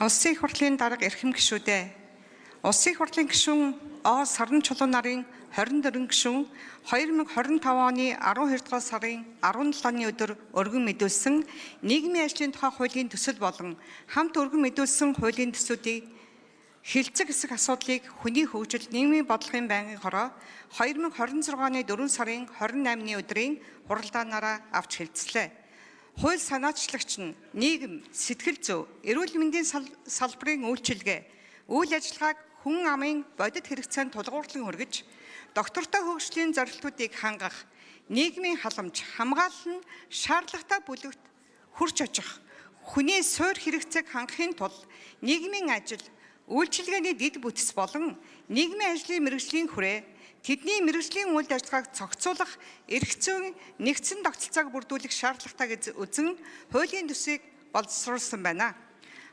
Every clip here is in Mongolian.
Улсын их хурлын дарга эрхэм гишүүдээ. Улсын их хурлын гишүүн О сарн чулуун нарын 24 гишүүн 2025 оны 12 дугаар сарын 17-ны өдөр өргөн мэдүүлсэн нийгмийн ажлын тухай хуулийн төсөл болон хамт өргөн мэдүүлсэн хуулийн төсүүдийг хилцэг хэсэг асуудлыг хүний хөгжил нийгмийн бодлогын байнгын хороо 2026 оны 4 сарын 28-ны өдрийн хуралдаанаараа авч хэлцлээ. Хууль санаачлагч нь нийгэм, сэтгэл зүй, эрүүл мэндийн салбарын үйлчилгээ, үйл ажиллагааг хүн амын бодит хэрэгцээнд тулгуурлан хүргэж, доктортой хөгжлийн зорилтуудыг хангах, нийгмийн халамж, хамгаалал нь шаардлагатай бүлэгт хүрч очих, хүний суур хэрэгцээг хангахын тулд нийгмийн ажил, үйлчилгээний дэд бүтц болон нийгмийн ажлын мэргэжлийн хүрээ, тэдний мэргэжлийн үйл ажиллагааг цогцоолох эрх зүйн нэгдсэн тогтолцоог бүрдүүлэх шаардлагатай гэж үзэн хуулийн төсвийг боловсруулсан байна.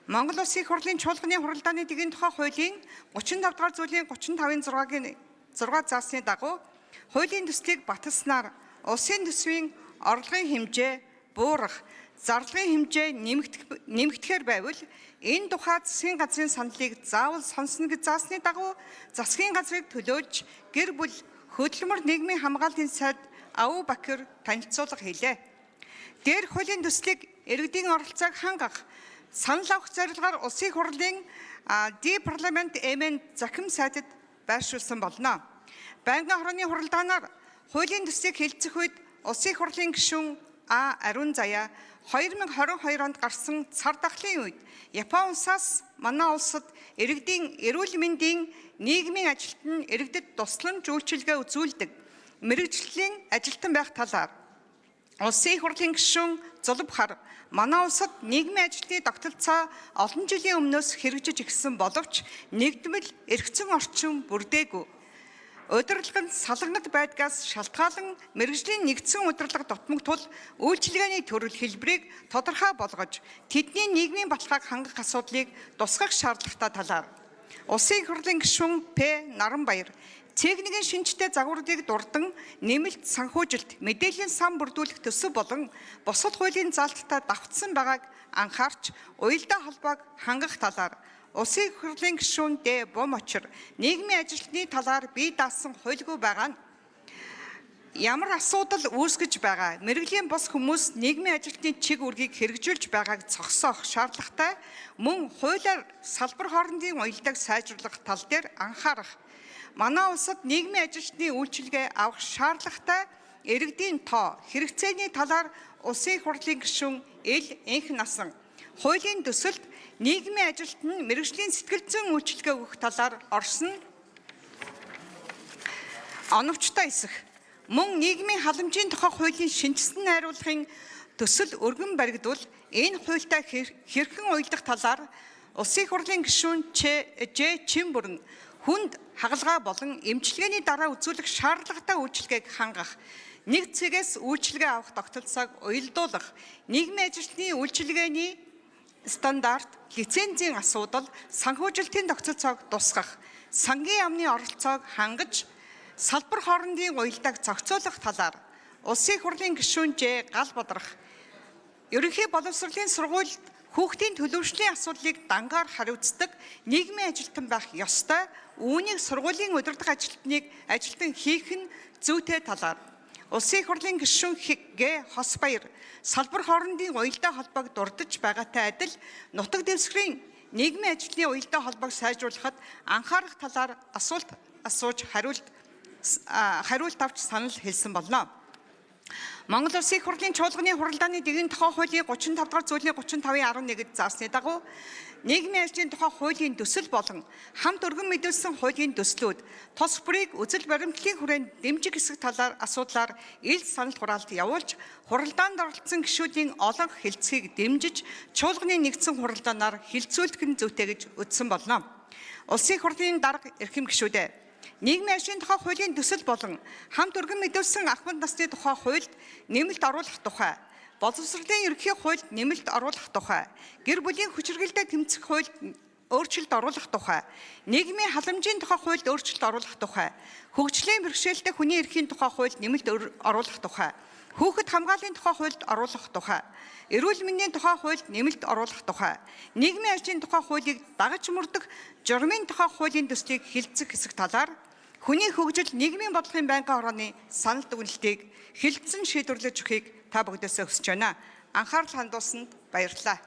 Монгол Улсын их хурлын чуулганы хуралдааны дэгийн тухай хуулийн 35 дугаар зүйлийн 35-ын 6 заасны дагуу хуулийн төслийг баталснаар улсын төсвийн орлогын хэмжээ буурах, зарлагын хэмжээ нэмэгдэхээр байвал энэ тухай засгийн газрын саналыг заавал сонсно гэж заасны дагуу засгийн газрыг төлөөлж гэр бүл хөдөлмөр нийгмийн хамгааллын сайд Ав Бакир танилцуулга хийлээ. Дээрх хуулийн төслийг иргэдийн оролцоог хангах, санал авах зорилгоор Улсын их хурлын парламент эмэн захим сайдад байршуулсан болно. Байнгын хорооны хуралдаанаар хуулийн төслийг хэлцэх үед Улсын их хурлын гишүүн А. Ариун Заяа 2022 онд гарсан цар тахлын үед Япон улсаас манай улсад иргэдийн эрүүл мэндийн нийгмийн ажилтан иргэдэд тусламж үйлчилгээ үзүүлдэг мэргэжлийн ажилтан байх талаар Улсын их хурлын гишүүн Зулбхар манай улсад нийгмийн ажлын тогтолцоо олон жилийн өмнөөс хэрэгжиж ирсэн боловч нэгдмэл эрх зүйн орчин бүрдээгүй. Удирдлагын салганат байдгаас шалтгаалan мэргэжлийн нэгдсэн удирдлага дутмагтул үйлчилгээний төрөл хэлбэрийг тодорхой болгож тэдний нийгмийн баталгааг хангах асуудлыг тусгах шаардлагатай талаар Улсын их хурлын гишүүн П. Наранбаяр техникийн шинжтэй загваруудыг дурдан нэмэлт санхүүжилт мэдээллийн сан бүрдүүлэх төсөв болон бусад хуулийн заалттай давтсан байгааг анхаарч уялдаа холбоог хангах талаар Улсын их хурлын гишүүн Д. Бомочор нийгмийн ажилтны талаар бие даасан хуульгүй байгаа нь ямар асуудал үүсгэж байгаа мэргэжлийн бус хүмүүс нийгмийн ажилтны чиг үүргийг хэрэгжүүлж байгааг зогсоох шаардлагатай мөн хуулиар салбар хоорондын уялдааг сайжруулах тал дээр анхаарах. Манай улсад нийгмийн ажилтны үйлчилгээ авах шаардлагатай иргэдийн тоо хэрэгцээний талаар Улсын их хурлын гишүүн Эл Энх насан хуулийн төсөлд нийгмийн ажилтан мэргэжлийн сэтгэл зүйн үйлчилгээ өгөх талаар орсон оновчтой эсэх мөн нийгмийн халамжийн тухай хуулийн шинжилсэн найруулгын төсөл өргөн баригдвал энэ хуультай хэрхэн уялдах талаар Улсын их хурлын гишүүн Ж. Чимбүрэн хүнд хагалгаа болон эмчилгээний дараа үзүүлэх шаардлагатай үйлчилгээг хангах, нэг цэгээс үйлчилгээ авах тогтолцоог уялдуулах, нийгмийн ажилтны үйлчилгээний стандарт, лицензийн асуудал, санхүүжилтийн тогтолцоог тусгах, сангийн яамны оролцоог хангаж, салбар хоорондын уялдааг зохицуулах талаар Улсын их хурлын гишүүн Ж. Гал Бодрох ерөнхий боловсролын сургуульд хүүхдийн төлөвшлийн асуудлыг дангаар хариуцдаг нийгмийн ажилтан байх ёстой, үүнийг сургуулийн удирдах ажилтан хийх нь зүйтэй талаар Улсын их хурлын гишүүн Г. Хосбаяр салбар хоорондын уялдаа холбоог дурдж байгаатай адил нутаг дэвсгэрийн нийгмийн ажлын уялдаа холбоог сайжруулахад анхаарах талаар асуулт асууж хариулт авч санал хэлсэн болно. Монгол Улсын их хурлын чуулганы хуралдааны дэгийн тухай хуулийн 35 дугаар зүйлийн 35-11-д заасны дагуу нийгмийн ажлын тухай хуулийн төсөл болон хамт өргөн мэдүүлсэн хуулийн төслүүд тус бүрийг үзэл баримтлалын хүрээнд дэмжих хэсэг талаар асуудлаар ил санал хураалт явуулж хуралдаанд оролцсон гишүүдийн олон хэлцгийг дэмжиж чуулганы нэгдсэн хуралдаанаар хилцүүлэх нь зүйтэй гэж үзсэн болно. Улсын их хурлын дарга эрхэм гишүүдээ нийгмийн ажлын тухай хуулийн төсөл болон хамт өргөн мэдүүлсэн ахмад насны тухай хуульд нэмэлт оруулах тухай, боловсролын ерөнхий хуульд нэмэлт оруулах тухай, гэр бүлийн хүчирхэлдээ тэмцэх хуульд өөрчлөлт оруулах тухай, нийгмийн халамжийн тухай хуульд өөрчлөлт оруулах тухай, хөгжлийн бэрхшээлтэй хүний эрхийн тухай хуульд нэмэлт оруулах тухай, Хүүхэд хамгааллын тухай хуульд оруулах тухай, эрүүл мэндийн тухай хуульд нэмэлт оруулах тухай, нийгмийн ажлын тухай хуулийг дагаж мөрдөх журмын тухай хуулийн төслийг хилцэх хэсэг талаар хүний хөгжил нийгмийн бодлогын байнгын хорооны санал дүгнэлтийг хилцэн шийдвэрлэж өгөхийг та бүгдээс хүсэж байна. Анхаарал хандуулсанд баярлалаа.